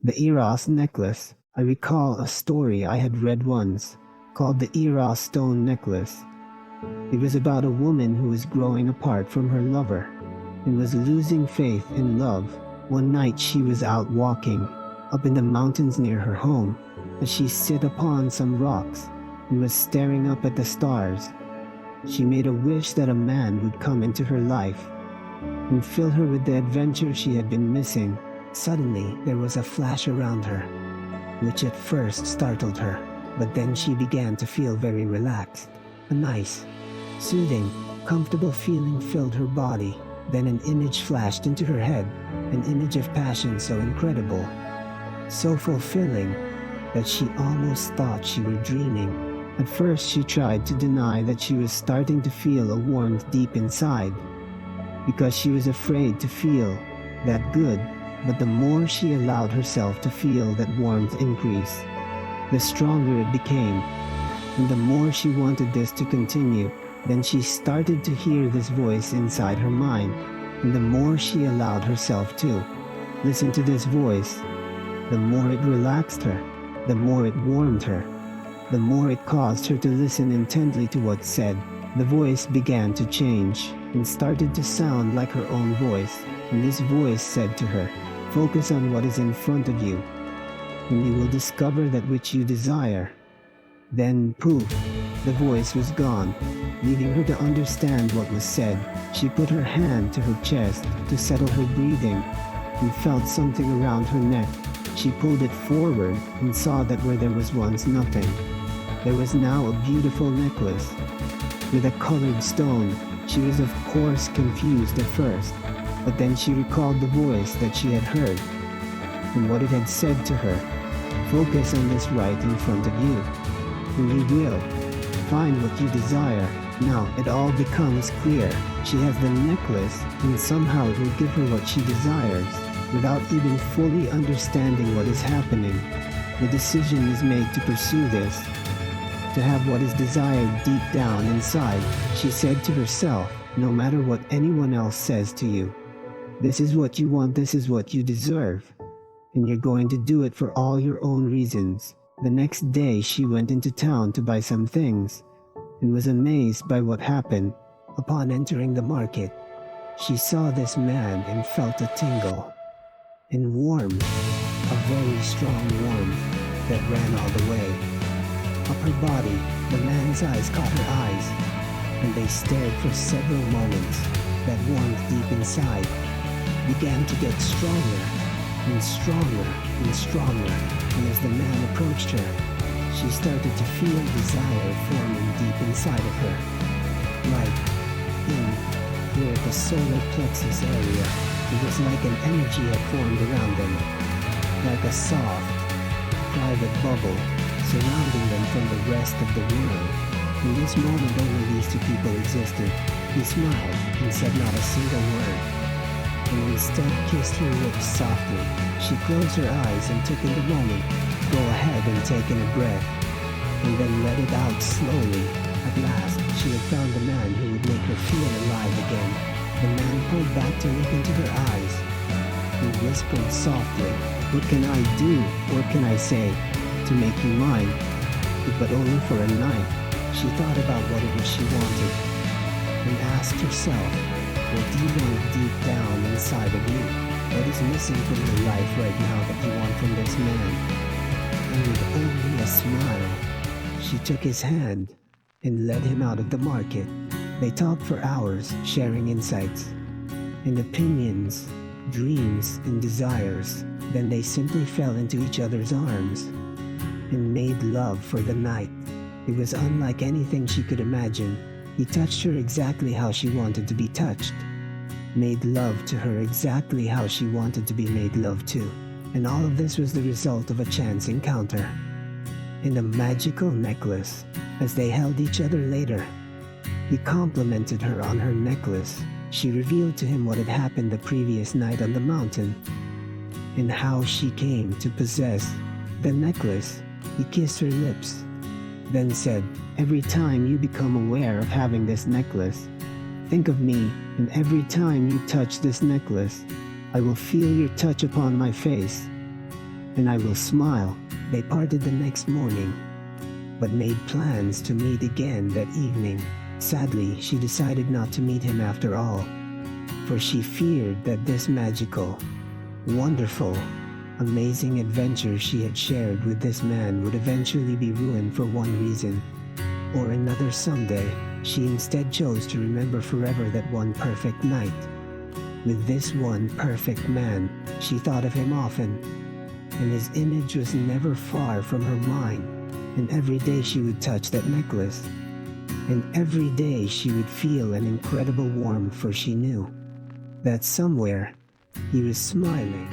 The Eros necklace. I recall a story I had read once called the Eros stone necklace. It was about a woman who was growing apart from her lover and was losing faith in love. One night she was out walking up in the mountains near her home as she sat upon some rocks and was staring up at the stars. She made a wish that a man would come into her life and fill her with the adventure she had been missing. Suddenly, there was a flash around her, which at first startled her, but then she began to feel very relaxed. A nice, soothing, comfortable feeling filled her body. Then an image flashed into her head, an image of passion so incredible, so fulfilling, that she almost thought she were dreaming. At first, she tried to deny that she was starting to feel a warmth deep inside, because she was afraid to feel that good. But the more she allowed herself to feel that warmth increase, the stronger it became, and the more she wanted this to continue. Then she started to hear this voice inside her mind, and the more she allowed herself to listen to this voice, the more it relaxed her, the more it warmed her, the more it caused her to listen intently to what's said. The voice began to change and started to sound like her own voice, and this voice said to her, "Focus on what is in front of you, and you will discover that which you desire." Then, poof, the voice was gone, leaving her to understand what was said. She put her hand to her chest to settle her breathing and felt something around her neck. She pulled it forward and saw that where there was once nothing, there was now a beautiful necklace with a colored stone. She was of course confused at first, but then she recalled the voice that she had heard and what it had said to her. "Focus on this right in front of you, and you will find what you desire." Now it all becomes clear. She has the necklace, and somehow it will give her what she desires, without even fully understanding what is happening. The decision is made to pursue this, to have what is desired deep down inside. She said to herself, "No matter what anyone else says to you, this is what you want, this is what you deserve, and you're going to do it for all your own reasons." The next day she went into town to buy some things and was amazed by what happened. Upon entering the market, she saw this man and felt a tingle and warmth, a very strong warmth that ran all the way up her body. The man's eyes caught her eyes, and they stared for several moments. That warmth deep inside began to get stronger and stronger and stronger, and as the man approached her, she started to feel desire forming deep inside of her, right in here at the solar plexus area. It was like an energy had formed around them, like a soft, private bubble surrounding them from the rest of the world. In this moment only these two people existed. He smiled and said not a single word, and instead kissed her lips softly. She closed her eyes and took in the moment, go ahead and take in a breath, and then let it out slowly. At last, she had found the man who would make her feel alive again. The man pulled back to look into her eyes and whispered softly, "What can I do, what can I say, to make you mine? But only for a night." She thought about what it was she wanted, and asked herself, "What do you want deep down inside of you? What is missing from your life right now that you want from this man?" And with only a smile, she took his hand and led him out of the market. They talked for hours, sharing insights and opinions, dreams and desires. Then they simply fell into each other's arms and made love for the night. It was unlike anything she could imagine. He touched her exactly how she wanted to be touched, made love to her exactly how she wanted to be made love to. And all of this was the result of a chance encounter in a magical necklace. As they held each other later, he complimented her on her necklace. She revealed to him what had happened the previous night on the mountain and how she came to possess the necklace. He kissed her lips, then said, "Every time you become aware of having this necklace, think of me, and every time you touch this necklace, I will feel your touch upon my face, and I will smile. They parted the next morning, but made plans to meet again that evening. Sadly, she decided not to meet him after all, for she feared that this magical, wonderful, amazing adventure she had shared with this man would eventually be ruined for one reason or another someday. She instead chose to remember forever that one perfect night. With this one perfect man, she thought of him often, and his image was never far from her mind. And every day she would touch that necklace, and every day she would feel an incredible warmth, for she knew that somewhere he was smiling.